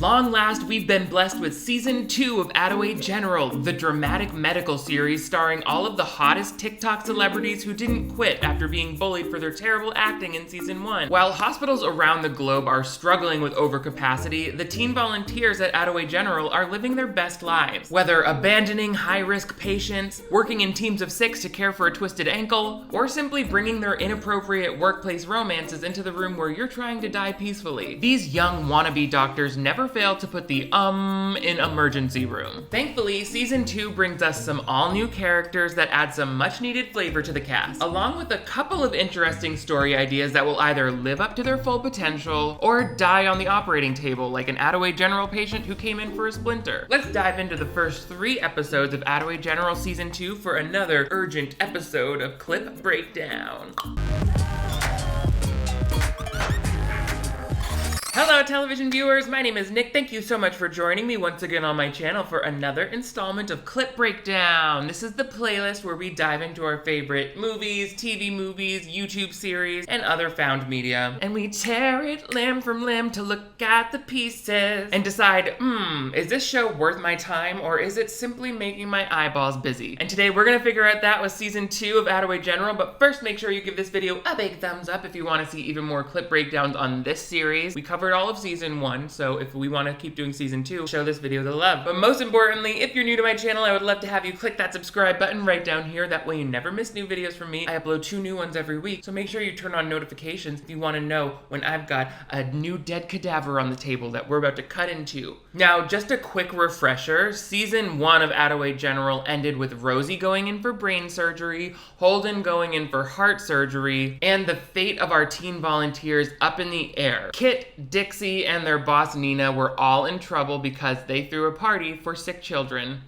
long last, we've been blessed with season 2 of Attaway General, the dramatic medical series starring all of the hottest TikTok celebrities who didn't quit after being bullied for their terrible acting in season 1. While hospitals around the globe are struggling with overcapacity, the teen volunteers at Attaway General are living their best lives. Whether abandoning high-risk patients, working in teams of 6 to care for a twisted ankle, or simply bringing their inappropriate workplace romances into the room where you're trying to die peacefully, these young wannabe doctors never fail to put the in emergency room. Thankfully, season 2 brings us some all-new characters that add some much-needed flavor to the cast, along with a couple of interesting story ideas that will either live up to their full potential or die on the operating table like an Attaway General patient who came in for a splinter. Let's dive into the first 3 episodes of Attaway General season 2 for another urgent episode of Clip Breakdown. Hello television viewers, my name is Nick. Thank you so much for joining me once again on my channel for another installment of Clip Breakdown. This is the playlist where we dive into our favorite movies, TV movies, YouTube series, and other found media. And we tear it limb from limb to look at the pieces and decide, is this show worth my time or is it simply making my eyeballs busy? And today we're gonna figure out that with season 2 of Attaway General, but first make sure you give this video a big thumbs up if you wanna see even more clip breakdowns on this series. We covered all of season 1, so if we want to keep doing season 2, show this video the love. But most importantly, if you're new to my channel, I would love to have you click that subscribe button right down here. That way you never miss new videos from me. I upload 2 new ones every week, so make sure you turn on notifications if you want to know when I've got a new dead cadaver on the table that we're about to cut into. Now, just a quick refresher, season 1 of Attaway General ended with Rosie going in for brain surgery, Holden going in for heart surgery, and the fate of our teen volunteers up in the air. Kit, Dixie, and their boss Nina were all in trouble because they threw a party for sick children.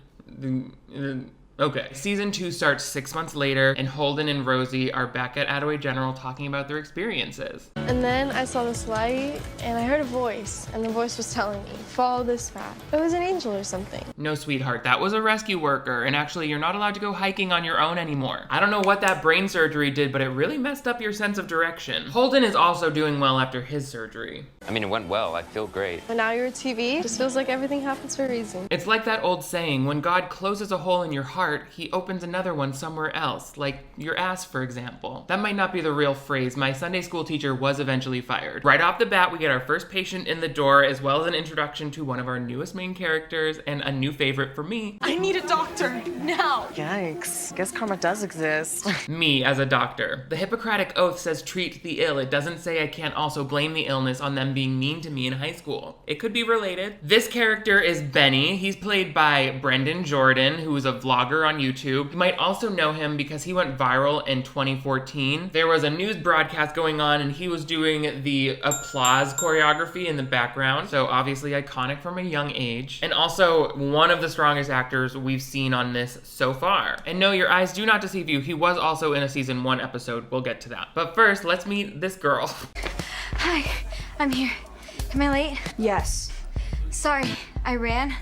Okay. Season 2 starts 6 months later, and Holden and Rosie are back at Attaway General talking about their experiences. And then I saw this light, and I heard a voice, and the voice was telling me, follow this path. It was an angel or something. No, sweetheart, that was a rescue worker, and actually you're not allowed to go hiking on your own anymore. I don't know what that brain surgery did, but it really messed up your sense of direction. Holden is also doing well after his surgery. I mean, it went well. I feel great. But now you're a TV. It just feels like everything happens for a reason. It's like that old saying, when God closes a hole in your heart, he opens another one somewhere else, like your ass, for example. That might not be the real phrase. My Sunday school teacher was eventually fired. Right off the bat, we get our first patient in the door, as well as an introduction to one of our newest main characters and a new favorite for me. I need a doctor, now! Yikes, guess karma does exist. Me as a doctor. The Hippocratic Oath says treat the ill. It doesn't say I can't also blame the illness on them being mean to me in high school. It could be related. This character is Benny. He's played by Brendan Jordan, who is a vlogger on YouTube. You might also know him because he went viral in 2014. There was a news broadcast going on and he was doing the applause choreography in the background. So obviously iconic from a young age. And also one of the strongest actors we've seen on this so far. And no, your eyes do not deceive you. He was also in a season 1 episode. We'll get to that. But first, let's meet this girl. Hi, I'm here. Am I late? Yes. Sorry, I ran.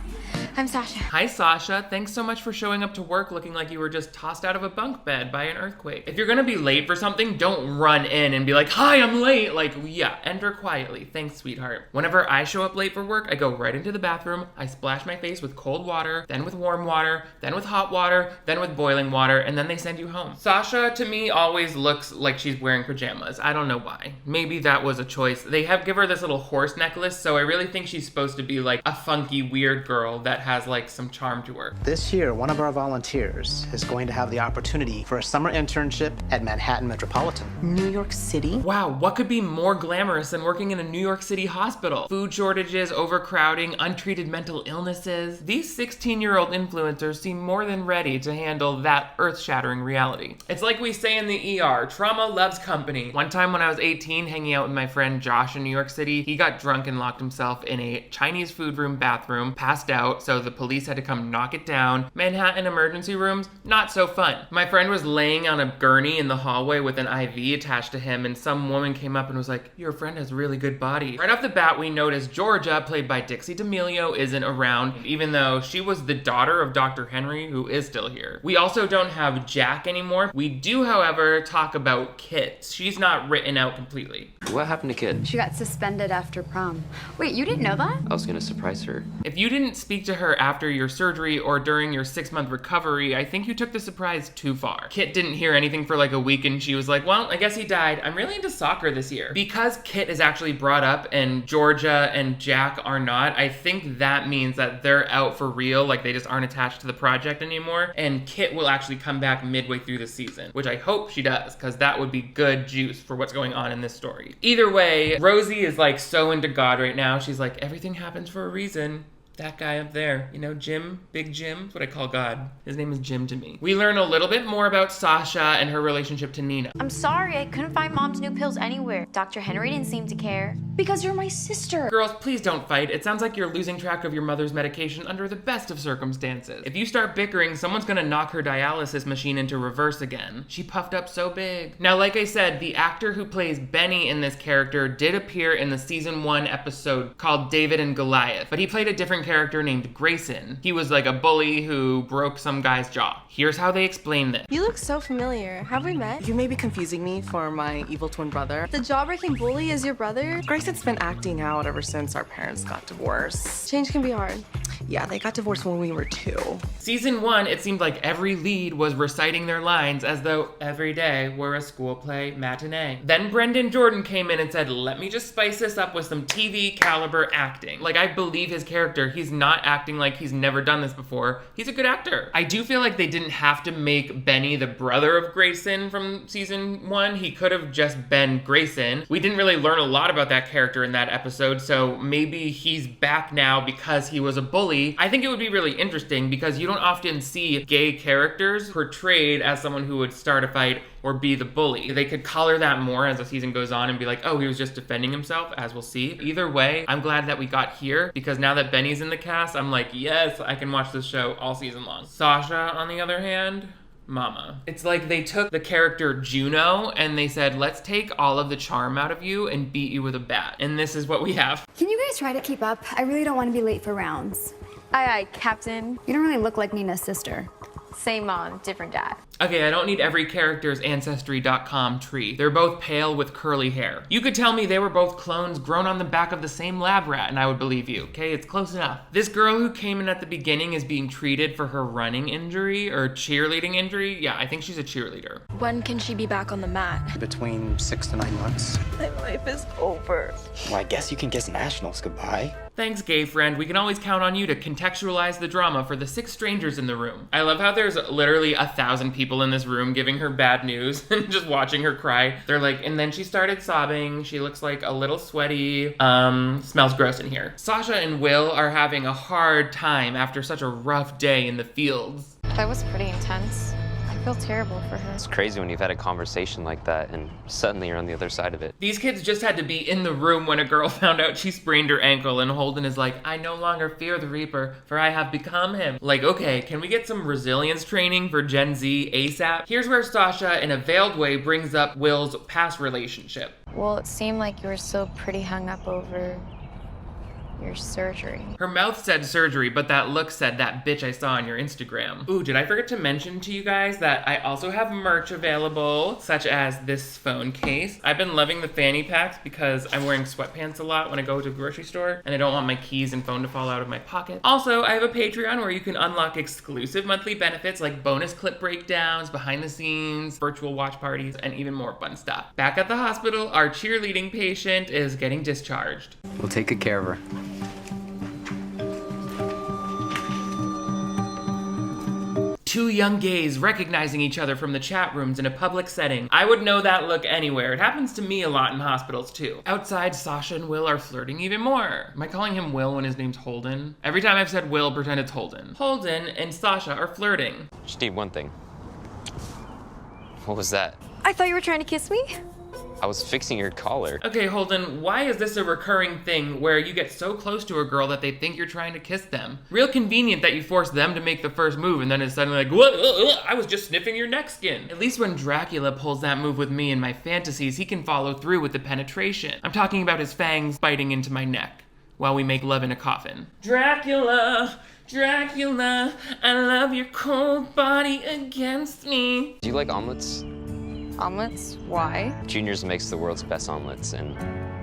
I'm Sasha. Hi Sasha, thanks so much for showing up to work looking like you were just tossed out of a bunk bed by an earthquake. If you're gonna be late for something, don't run in and be like, hi, I'm late. Like, yeah, enter quietly. Thanks, sweetheart. Whenever I show up late for work, I go right into the bathroom, I splash my face with cold water, then with warm water, then with hot water, then with boiling water, and then they send you home. Sasha, to me, always looks like she's wearing pajamas. I don't know why. Maybe that was a choice. They give her this little horse necklace, so I really think she's supposed to be like a funky, weird girl that has like some charm to her. This year, one of our volunteers is going to have the opportunity for a summer internship at Manhattan Metropolitan. New York City? Wow, what could be more glamorous than working in a New York City hospital? Food shortages, overcrowding, untreated mental illnesses. These 16-year-old influencers seem more than ready to handle that earth-shattering reality. It's like we say in the ER, trauma loves company. One time when I was 18, hanging out with my friend Josh in New York City, he got drunk and locked himself in a Chinese food room bathroom, passed out, so so the police had to come knock it down. Manhattan emergency rooms, not so fun. My friend was laying on a gurney in the hallway with an IV attached to him, and some woman came up and was like, your friend has a really good body. Right off the bat, we noticed Georgia, played by Dixie D'Amelio, isn't around, even though she was the daughter of Dr. Henry, who is still here. We also don't have Jack anymore. We do, however, talk about Kit. She's not written out completely. What happened to Kid? She got suspended after prom. Wait, you didn't know that? I was gonna surprise her. If you didn't speak to her after your surgery or during your 6-month recovery, I think you took the surprise too far. Kit didn't hear anything for like a week and she was like, well, I guess he died. I'm really into soccer this year. Because Kit is actually brought up and Georgia and Jack are not, I think that means that they're out for real, like they just aren't attached to the project anymore, and Kit will actually come back midway through the season, which I hope she does, because that would be good juice for what's going on in this story. Either way, Rosie is like so into God right now. She's like, everything happens for a reason. That guy up there, you know, Jim, Big Jim, that's what I call God. His name is Jim to me. We learn a little bit more about Sasha and her relationship to Nina. I'm sorry, I couldn't find Mom's new pills anywhere. Dr. Henry didn't seem to care. Because you're my sister. Girls, please don't fight. It sounds like you're losing track of your mother's medication under the best of circumstances. If you start bickering, someone's gonna knock her dialysis machine into reverse again. She puffed up so big. Now, like I said, the actor who plays Benny in this character did appear in the season 1 episode called David and Goliath, but he played a different character named Grayson. He was like a bully who broke some guy's jaw. Here's how they explain this. You look so familiar. Have we met? You may be confusing me for my evil twin brother. The jawbreaking bully is your brother? Grayson's been acting out ever since our parents got divorced. Change can be hard. Yeah, they got divorced when we were 2. Season 1, it seemed like every lead was reciting their lines as though every day were a school play matinee. Then Brendan Jordan came in and said, let me just spice this up with some TV caliber acting. Like, I believe his character. He's not acting like he's never done this before. He's a good actor. I do feel like they didn't have to make Benny the brother of Grayson from season 1. He could have just been Grayson. We didn't really learn a lot about that character in that episode, so maybe he's back now because he was a bully. I think it would be really interesting because you don't often see gay characters portrayed as someone who would start a fight or be the bully. They could color that more as the season goes on and be like, oh, he was just defending himself, as we'll see. Either way, I'm glad that we got here because now that Benny's in the cast, I'm like, yes, I can watch this show all season long. Sasha, on the other hand, mama. It's like they took the character Juno and they said, let's take all of the charm out of you and beat you with a bat. And this is what we have. Can you guys try to keep up? I really don't want to be late for rounds. Aye, aye, Captain. You don't really look like Nina's sister. Same mom, different dad. Okay, I don't need every character's Ancestry.com tree. They're both pale with curly hair. You could tell me they were both clones grown on the back of the same lab rat and I would believe you, okay? It's close enough. This girl who came in at the beginning is being treated for her running injury or cheerleading injury. Yeah, I think she's a cheerleader. When can she be back on the mat? Between 6 to 9 months. My life is over. Well, I guess you can kiss nationals goodbye. Thanks, gay friend. We can always count on you to contextualize the drama for the 6 strangers in the room. I love how there's literally 1,000 people in this room giving her bad news and just watching her cry. They're like, and then she started sobbing. She looks like a little sweaty. Smells gross in here. Sasha and Will are having a hard time after such a rough day in the fields. That was pretty intense. I feel terrible for her. It's crazy when you've had a conversation like that and suddenly you're on the other side of it. These kids just had to be in the room when a girl found out she sprained her ankle and Holden is like, I no longer fear the Reaper, for I have become him. Like, okay, can we get some resilience training for Gen Z ASAP? Here's where Sasha, in a veiled way, brings up Will's past relationship. Well, it seemed like you were still pretty hung up over your surgery. Her mouth said surgery, but that look said that bitch I saw on your Instagram. Ooh, did I forget to mention to you guys that I also have merch available, such as this phone case. I've been loving the fanny packs because I'm wearing sweatpants a lot when I go to a grocery store and I don't want my keys and phone to fall out of my pocket. Also, I have a Patreon where you can unlock exclusive monthly benefits like bonus clip breakdowns, behind the scenes, virtual watch parties, and even more fun stuff. Back at the hospital, our cheerleading patient is getting discharged. We'll take good care of her. Two young gays recognizing each other from the chat rooms in a public setting. I would know that look anywhere. It happens to me a lot in hospitals too. Outside, Sasha and Will are flirting even more. Am I calling him Will when his name's Holden? Every time I've said Will, pretend it's Holden. Holden and Sasha are flirting. Just need one thing. What was that? I thought you were trying to kiss me. I was fixing your collar. Okay, Holden, why is this a recurring thing where you get so close to a girl that they think you're trying to kiss them? Real convenient that you force them to make the first move and then it's suddenly like, what? I was just sniffing your neck skin. At least when Dracula pulls that move with me in my fantasies, he can follow through with the penetration. I'm talking about his fangs biting into my neck while we make love in a coffin. Dracula, Dracula, I love your cold body against me. Do you like omelets? Omelets? Why? Junior's makes the world's best omelets, and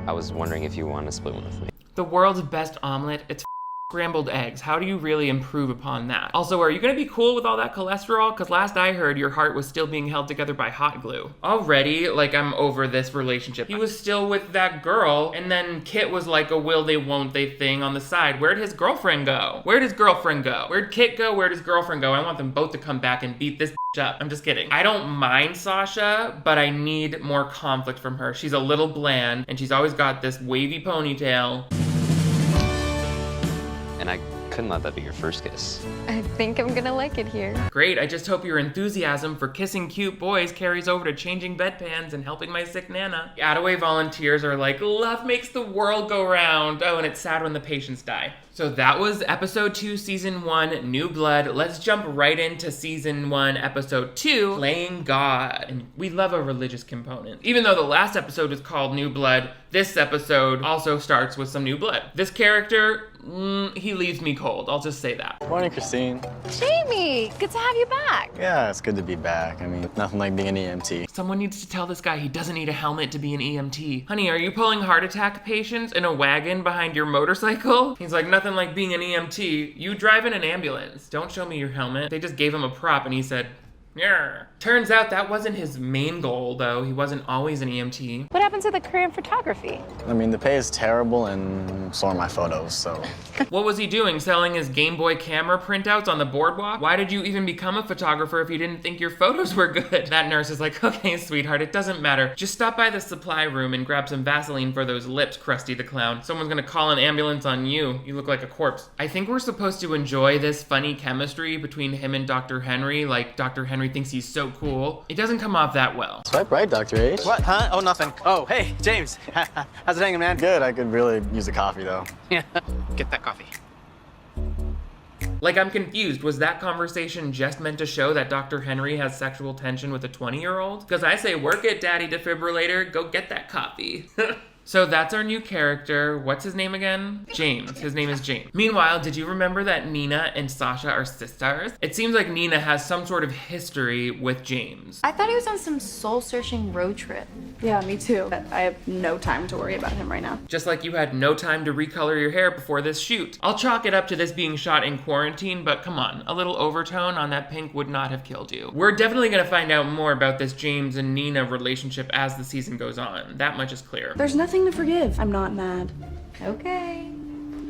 I was wondering if you want to split one with me. The world's best omelet, it's scrambled eggs. How do you really improve upon that? Also, are you gonna be cool with all that cholesterol? Because last I heard, your heart was still being held together by hot glue. Already, like, I'm over this relationship. He was still with that girl, and then Kit was like a will they, won't they thing on the side. Where'd his girlfriend go? Where'd his girlfriend go? Where'd Kit go? Where'd his girlfriend go? I want them both to come back and beat this up. I'm just kidding. I don't mind Sasha, but I need more conflict from her. She's a little bland, and she's always got this wavy ponytail. And I couldn't let that be your first kiss. I think I'm gonna like it here. Great, I just hope your enthusiasm for kissing cute boys carries over to changing bedpans and helping my sick Nana. Attaway volunteers are like, love makes the world go round. Oh, and it's sad when the patients die. So that was episode 2, season 1, New Blood. Let's jump right into season 1, episode 2, Playing God. And we love a religious component. Even though the last episode is called New Blood, this episode also starts with some new blood. This character, he leaves me cold. I'll just say that. Morning, Christine. Jamie, good to have you back. Yeah, it's good to be back. I mean, nothing like being an EMT. Someone needs to tell this guy he doesn't need a helmet to be an EMT. Honey, are you pulling heart attack patients in a wagon behind your motorcycle? He's like, nothing like being an EMT. You drive in an ambulance. Don't show me your helmet. They just gave him a prop and he said, yeah. Turns out that wasn't his main goal, though. He wasn't always an EMT. What happened to the career in photography? I mean, the pay is terrible and so are my photos, so. What was he doing? Selling his Game Boy camera printouts on the boardwalk? Why did you even become a photographer if you didn't think your photos were good? That nurse is like, okay, sweetheart, it doesn't matter. Just stop by the supply room and grab some Vaseline for those lips, Krusty the Clown. Someone's gonna call an ambulance on you. You look like a corpse. I think we're supposed to enjoy this funny chemistry between him and Dr. Henry. Like, Dr. Henry thinks he's so cool. It doesn't come off that well. Swipe right, Dr. H. What, huh? Oh, nothing. Oh, hey, James. How's it hanging, man? Good, I could really use a coffee, though. Yeah, get that coffee. Like, I'm confused. Was that conversation just meant to show that Dr. Henry has sexual tension with a 20-year-old? Because I say, work it, daddy defibrillator. Go get that coffee. So that's our new character. What's his name again? James. His name is James. Meanwhile, did you remember that Nina and Sasha are sisters? It seems like Nina has some sort of history with James. I thought he was on some soul-searching road trip. Yeah, me too. But I have no time to worry about him right now. Just like you had no time to recolor your hair before this shoot. I'll chalk it up to this being shot in quarantine, but come on, a little overtone on that pink would not have killed you. We're definitely gonna find out more about this James and Nina relationship as the season goes on. That much is clear. There's nothing to forgive. I'm not mad. Okay.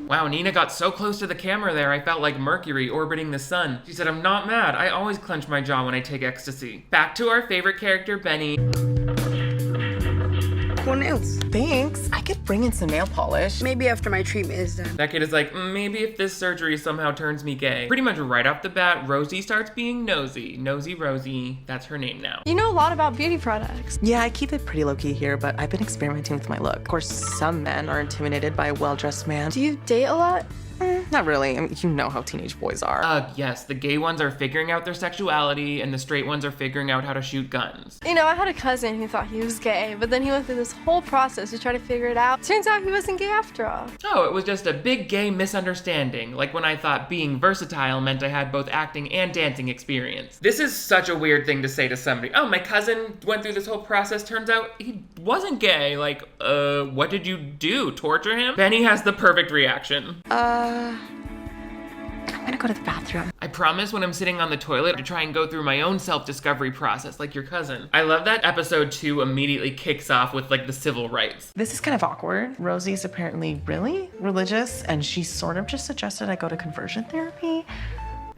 Wow, Nina got so close to the camera there, I felt like Mercury orbiting the sun. She said, I'm not mad. I always clench my jaw when I take ecstasy. Back to our favorite character, Benny. Cool nails. Thanks. I could bring in some nail polish. Maybe after my treatment is done. That kid is like, maybe if this surgery somehow turns me gay. Pretty much right off the bat, Rosie starts being nosy. Nosy Rosie, that's her name now. You know a lot about beauty products. Yeah, I keep it pretty low-key here, but I've been experimenting with my look. Of course, some men are intimidated by a well-dressed man. Do you date a lot? Not really. I mean, you know how teenage boys are. Yes, the gay ones are figuring out their sexuality and the straight ones are figuring out how to shoot guns. You know, I had a cousin who thought he was gay, but then he went through this whole process to try to figure it out. Turns out he wasn't gay after all. Oh, it was just a big gay misunderstanding, like when I thought being versatile meant I had both acting and dancing experience. This is such a weird thing to say to somebody. Oh, my cousin went through this whole process, turns out he wasn't gay. Like, what did you do? Torture him? Benny has the perfect reaction. I'm gonna go to the bathroom. I promise when I'm sitting on the toilet to try and go through my own self-discovery process like your cousin. I love that episode 2 immediately kicks off with like the civil rights. This is kind of awkward. Rosie's apparently really religious, and she sort of just suggested I go to conversion therapy.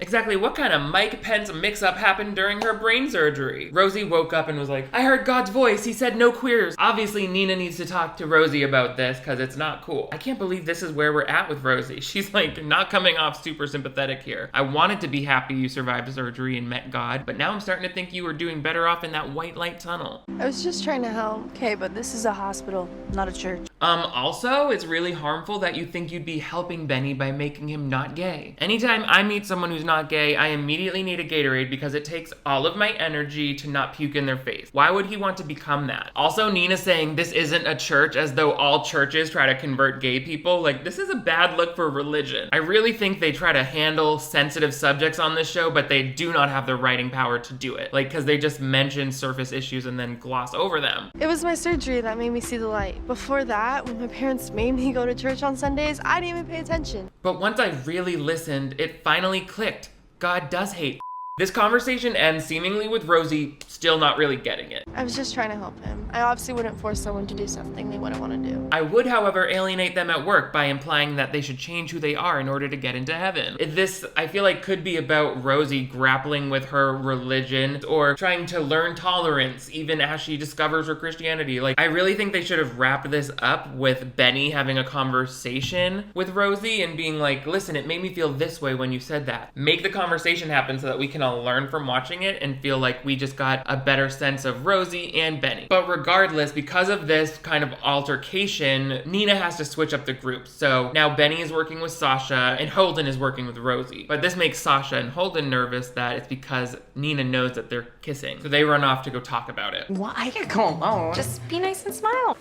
Exactly what kind of Mike Pence mix-up happened during her brain surgery? Rosie woke up and was like, I heard God's voice, he said no queers. Obviously Nina needs to talk to Rosie about this because it's not cool. I can't believe this is where we're at with Rosie. She's like not coming off super sympathetic here. I wanted to be happy you survived surgery and met God, but now I'm starting to think you were doing better off in that white light tunnel. I was just trying to help. Okay, but this is a hospital, not a church. Also, it's really harmful that you think you'd be helping Benny by making him not gay. Anytime I meet someone who's not gay, I immediately need a Gatorade because it takes all of my energy to not puke in their face. Why would he want to become that? Also, Nina saying this isn't a church as though all churches try to convert gay people. Like, this is a bad look for religion. I really think they try to handle sensitive subjects on this show, but they do not have the writing power to do it. Like, because they just mention surface issues and then gloss over them. It was my surgery that made me see the light. Before that, when my parents made me go to church on Sundays, I didn't even pay attention. But once I really listened, it finally clicked. God does hate. This conversation ends seemingly with Rosie still not really getting it. I was just trying to help him. I obviously wouldn't force someone to do something they wouldn't want to do. I would, however, alienate them at work by implying that they should change who they are in order to get into heaven. This, I feel like, could be about Rosie grappling with her religion or trying to learn tolerance even as she discovers her Christianity. Like, I really think they should have wrapped this up with Benny having a conversation with Rosie and being like, listen, it made me feel this way when you said that. Make the conversation happen so that we can all learn from watching it and feel like we just got a better sense of Rosie and Benny. But regardless, because of this kind of altercation, Nina has to switch up the group. So now Benny is working with Sasha and Holden is working with Rosie. But this makes Sasha and Holden nervous that it's because Nina knows that they're kissing. So they run off to go talk about it. Why? I can't go alone. Just be nice and smile.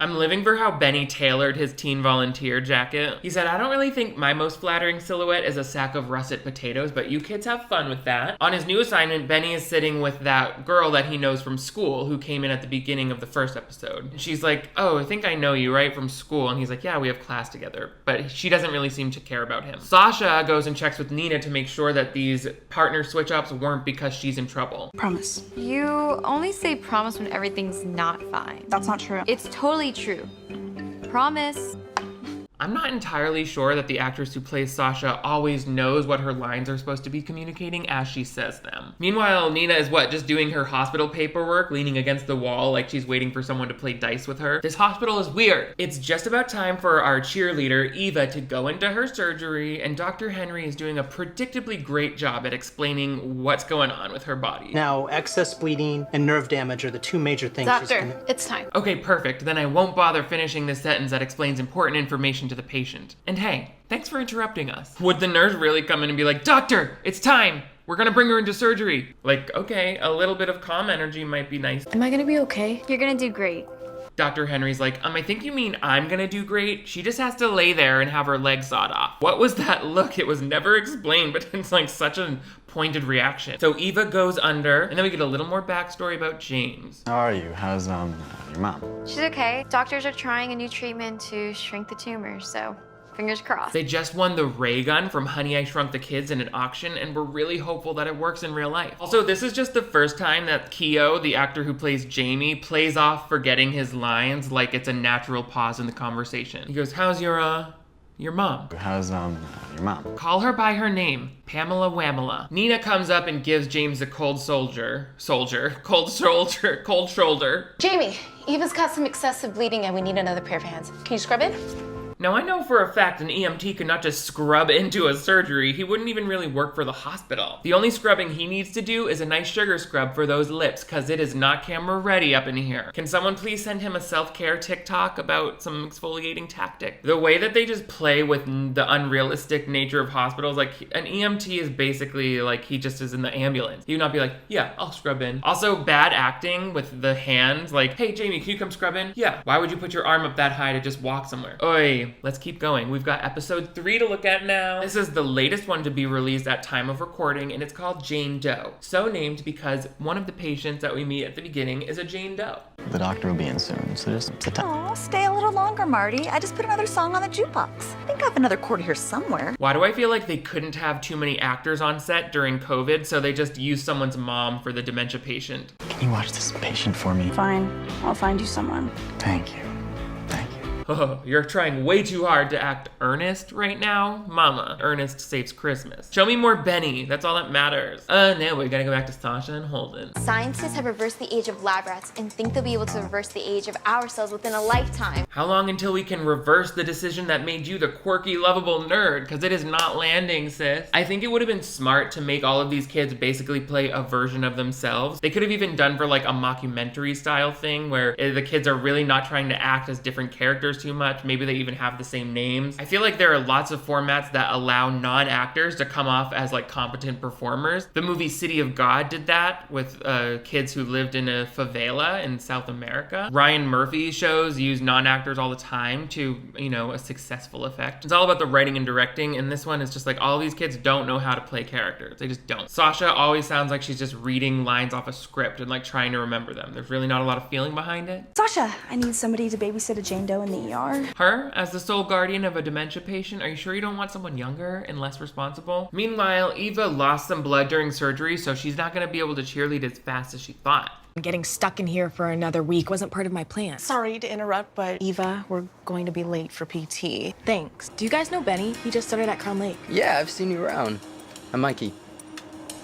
I'm living for how Benny tailored his teen volunteer jacket. He said, I don't really think my most flattering silhouette is a sack of russet potatoes, but you kids have fun with that. On his new assignment, Benny is sitting with that girl that he knows from school who came in at the beginning of the first episode. And she's like, oh, I think I know you, right? From school. And he's like, yeah, we have class together. But she doesn't really seem to care about him. Sasha goes and checks with Nina to make sure that these partner switch-ups weren't because she's in trouble. Promise. You only say promise when everything's not fine. That's not true. It's totally true. Promise. I'm not entirely sure that the actress who plays Sasha always knows what her lines are supposed to be communicating as she says them. Meanwhile, Nina is just doing her hospital paperwork, leaning against the wall like she's waiting for someone to play dice with her. This hospital is weird. It's just about time for our cheerleader, Eva, to go into her surgery, and Dr. Henry is doing a predictably great job at explaining what's going on with her body. Now, excess bleeding and nerve damage are the two major things she's Doctor, it's time. Okay, perfect. Then I won't bother finishing this sentence that explains important information to the patient. And hey, thanks for interrupting us. Would the nurse really come in and be like, Doctor, it's time! We're gonna bring her into surgery. Like, okay, a little bit of calm energy might be nice. Am I gonna be okay? You're gonna do great. Dr. Henry's like, I think you mean I'm gonna do great? She just has to lay there and have her legs sawed off. What was that look? It was never explained, but it's like such a pointed reaction. So Eva goes under, and then we get a little more backstory about James. How are you? How's your mom? She's okay. Doctors are trying a new treatment to shrink the tumor, so fingers crossed. They just won the ray gun from Honey, I Shrunk the Kids in an auction, and we're really hopeful that it works in real life. Also, this is just the first time that Keo, the actor who plays Jamie, plays off forgetting his lines like it's a natural pause in the conversation. He goes, how's your mom? How's your mom? Call her by her name, Pamela Wamela. Nina comes up and gives James a cold shoulder. Jamie, Eva's got some excessive bleeding and we need another pair of hands. Can you scrub it? Now, I know for a fact an EMT could not just scrub into a surgery. He wouldn't even really work for the hospital. The only scrubbing he needs to do is a nice sugar scrub for those lips, because it is not camera ready up in here. Can someone please send him a self-care TikTok about some exfoliating tactic? The way that they just play with the unrealistic nature of hospitals, like an EMT is basically like he just is in the ambulance. He would not be like, yeah, I'll scrub in. Also, bad acting with the hands, like, hey, Jamie, can you come scrub in? Yeah. Why would you put your arm up that high to just walk somewhere? Oi. Let's keep going. We've got episode 3 to look at now. This is the latest one to be released at time of recording, and it's called Jane Doe. So named because one of the patients that we meet at the beginning is a Jane Doe. The doctor will be in soon, so just sit down. Aw, stay a little longer, Marty. I just put another song on the jukebox. I think I have another quarter here somewhere. Why do I feel like they couldn't have too many actors on set during COVID, so they just used someone's mom for the dementia patient? Can you watch this patient for me? Fine. I'll find you someone. Thank you. Thank you. Oh, you're trying way too hard to act earnest right now. Mama, Ernest saves Christmas. Show me more Benny, that's all that matters. No, we gotta go back to Sasha and Holden. Scientists have reversed the age of lab rats and think they'll be able to reverse the age of our cells within a lifetime. How long until we can reverse the decision that made you the quirky, lovable nerd? Because it is not landing, sis. I think it would have been smart to make all of these kids basically play a version of themselves. They could have even done for like a mockumentary style thing where the kids are really not trying to act as different characters too much. Maybe they even have the same names. I feel like there are lots of formats that allow non-actors to come off as like competent performers. The movie City of God did that with kids who lived in a favela in South America. Ryan Murphy's shows use non-actors all the time to, you know, a successful effect. It's all about the writing and directing, and this one is just like all these kids don't know how to play characters. They just don't. Sasha always sounds like she's just reading lines off a script and like trying to remember them. There's really not a lot of feeling behind it. Sasha, I need somebody to babysit a Jane Doe in the ER. Her, as the sole guardian of a dementia patient, are you sure you don't want someone younger and less responsible? Meanwhile, Eva lost some blood during surgery, so she's not gonna be able to cheerlead as fast as she thought. Getting stuck in here for another week wasn't part of my plan. Sorry to interrupt, but Eva, we're going to be late for PT. Thanks. Do you guys know Benny? He just started at Crown Lake. Yeah, I've seen you around. I'm Mikey.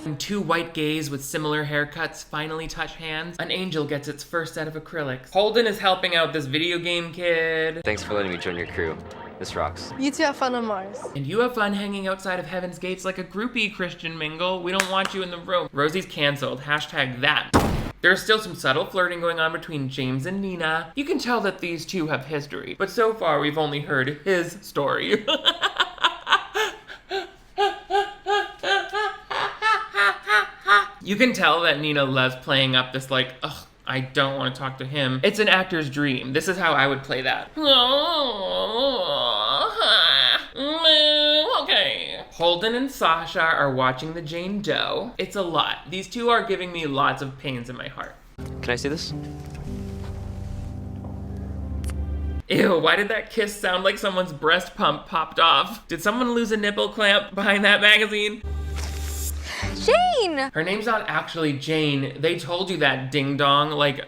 When two white gays with similar haircuts finally touch hands, an angel gets its first set of acrylics. Holden is helping out this video game kid. Thanks for letting me join your crew. This rocks. You two have fun on Mars. And you have fun hanging outside of Heaven's Gates like a groupie, Christian Mingle. We don't want you in the room. Rosie's canceled. Hashtag that. There's still some subtle flirting going on between James and Nina. You can tell that these two have history, but so far we've only heard his story. You can tell that Nina loves playing up this like, ugh, I don't want to talk to him. It's an actor's dream. This is how I would play that. Okay. Holden and Sasha are watching the Jane Doe. It's a lot. These two are giving me lots of pains in my heart. Can I see this? Ew, why did that kiss sound like someone's breast pump popped off? Did someone lose a nipple clamp behind that magazine? Jane! Her name's not actually Jane. They told you that, ding dong. Like,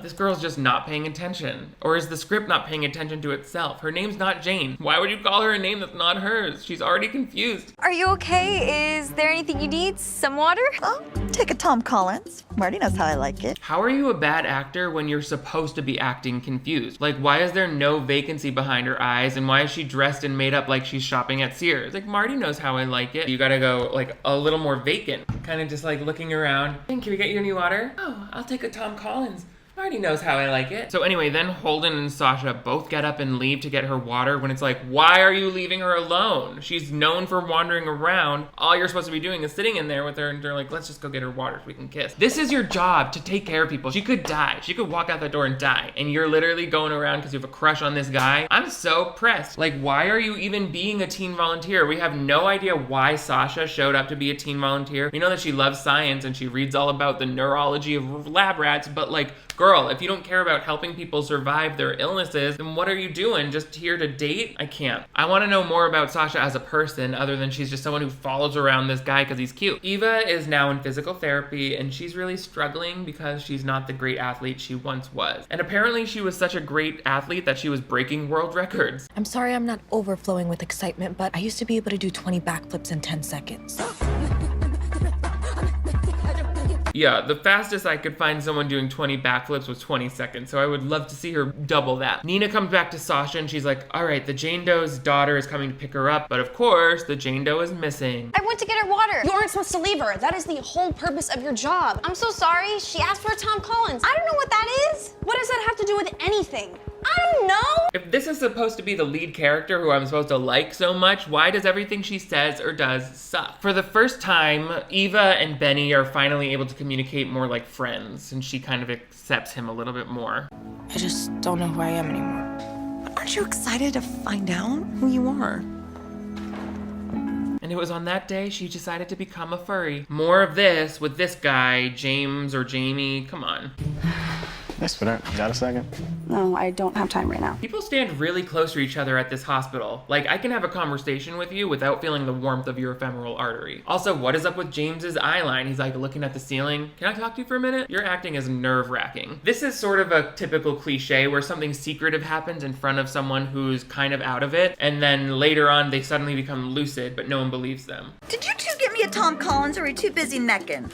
this girl's just not paying attention. Or is the script not paying attention to itself? Her name's not Jane. Why would you call her a name that's not hers? She's already confused. Are you okay? Is there anything you need? Some water? Oh, take a Tom Collins. Marty knows how I like it. How are you a bad actor when you're supposed to be acting confused? Like, why is there no vacancy behind her eyes? And why is she dressed and made up like she's shopping at Sears? Like, Marty knows how I like it. You gotta go, like, a little more vacant. Kind of just like looking around. Hey, can we get you any water? Oh, I'll take a Tom Collins. Marty knows how I like it. So anyway, then Holden and Sasha both get up and leave to get her water when it's like, why are you leaving her alone? She's known for wandering around. All you're supposed to be doing is sitting in there with her, and they're like, let's just go get her water so we can kiss. This is your job, to take care of people. She could die. She could walk out that door and die. And you're literally going around because you have a crush on this guy. I'm so pressed. Like, why are you even being a teen volunteer? We have no idea why Sasha showed up to be a teen volunteer. We know that she loves science and she reads all about the neurology of lab rats, but like, girl, if you don't care about helping people survive their illnesses, then what are you doing? Just here to date? I can't. I want to know more about Sasha as a person other than she's just someone who follows around this guy because he's cute. Eva is now in physical therapy and she's really struggling because she's not the great athlete she once was. And apparently she was such a great athlete that she was breaking world records. I'm sorry I'm not overflowing with excitement, but I used to be able to do 20 backflips in 10 seconds. Yeah, the fastest I could find someone doing 20 backflips was 20 seconds, so I would love to see her double that. Nina comes back to Sasha and she's like, all right, the Jane Doe's daughter is coming to pick her up, but of course, the Jane Doe is missing. I went to get her water. You aren't supposed to leave her. That is the whole purpose of your job. I'm so sorry. She asked for a Tom Collins. I don't know what that is. What does that have to do with anything? I don't know. If this is supposed to be the lead character who I'm supposed to like so much, why does everything she says or does suck? For the first time, Eva and Benny are finally able to communicate more like friends, and she kind of accepts him a little bit more. I just don't know who I am anymore. Aren't you excited to find out who you are? And it was on that day she decided to become a furry. More of this with this guy, James or Jamie, come on. Yes, but got a second? No, I don't have time right now. People stand really close to each other at this hospital. Like, I can have a conversation with you without feeling the warmth of your ephemeral artery. Also, what is up with James's eye line? He's like looking at the ceiling. Can I talk to you for a minute? Your acting is nerve-wracking. This is sort of a typical cliche where something secretive happens in front of someone who's kind of out of it, and then later on they suddenly become lucid, but no one believes them. Did you two get me a Tom Collins, or are you too busy necking?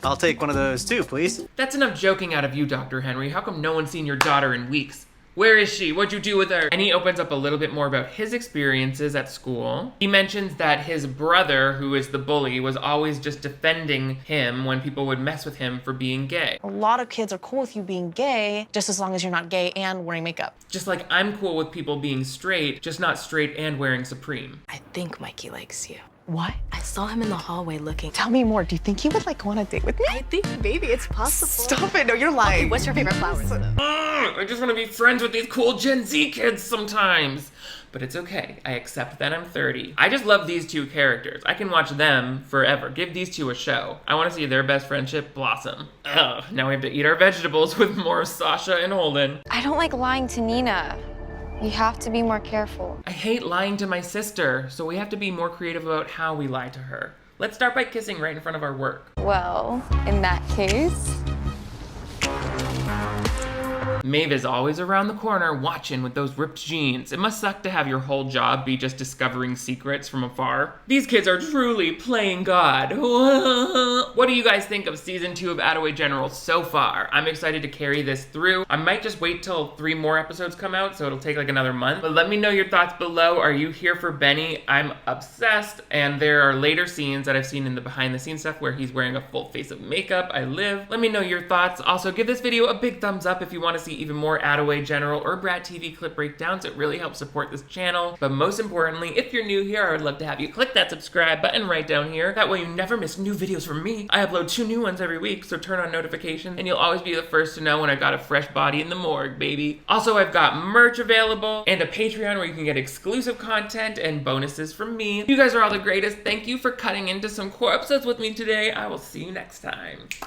I'll take one of those too, please. That's enough joking out of you, Dr. Henry. How come no one's seen your daughter in weeks? Where is she? What'd you do with her? And he opens up a little bit more about his experiences at school. He mentions that his brother, who is the bully, was always just defending him when people would mess with him for being gay. A lot of kids are cool with you being gay, just as long as you're not gay and wearing makeup. Just like I'm cool with people being straight, just not straight and wearing Supreme. I think Mikey likes you. What? I saw him in the hallway looking. Tell me more. Do you think he would like want to date with me? I think maybe it's possible. Stop it. No, you're lying. Okay, what's your favorite flowers? I just want to be friends with these cool Gen Z kids sometimes. But it's okay. I accept that I'm 30. I just love these two characters. I can watch them forever. Give these two a show. I want to see their best friendship blossom. Ugh, now we have to eat our vegetables with more Sasha and Holden. I don't like lying to Nina. You have to be more careful. I hate lying to my sister, so we have to be more creative about how we lie to her. Let's start by kissing right in front of our work. Well, in that case... Maeve is always around the corner watching with those ripped jeans. It must suck to have your whole job be just discovering secrets from afar. These kids are truly playing God. What do you guys think of season 2 of Attaway General so far? I'm excited to carry this through. I might just wait till 3 more episodes come out, so it'll take like another month. But let me know your thoughts below. Are you here for Benny? I'm obsessed, and there are later scenes that I've seen in the behind the scenes stuff where he's wearing a full face of makeup. I live. Let me know your thoughts. Also, give this video a big thumbs up if you want to see even more Attaway General or Brat TV clip breakdowns. It really helps support this channel. But most importantly, if you're new here, I would love to have you click that subscribe button right down here. That way you never miss new videos from me. I upload 2 new ones every week, so turn on notifications and you'll always be the first to know when I got a fresh body in the morgue, baby. Also, I've got merch available and a Patreon where you can get exclusive content and bonuses from me. You guys are all the greatest. Thank you for cutting into some core episodes with me today. I will see you next time.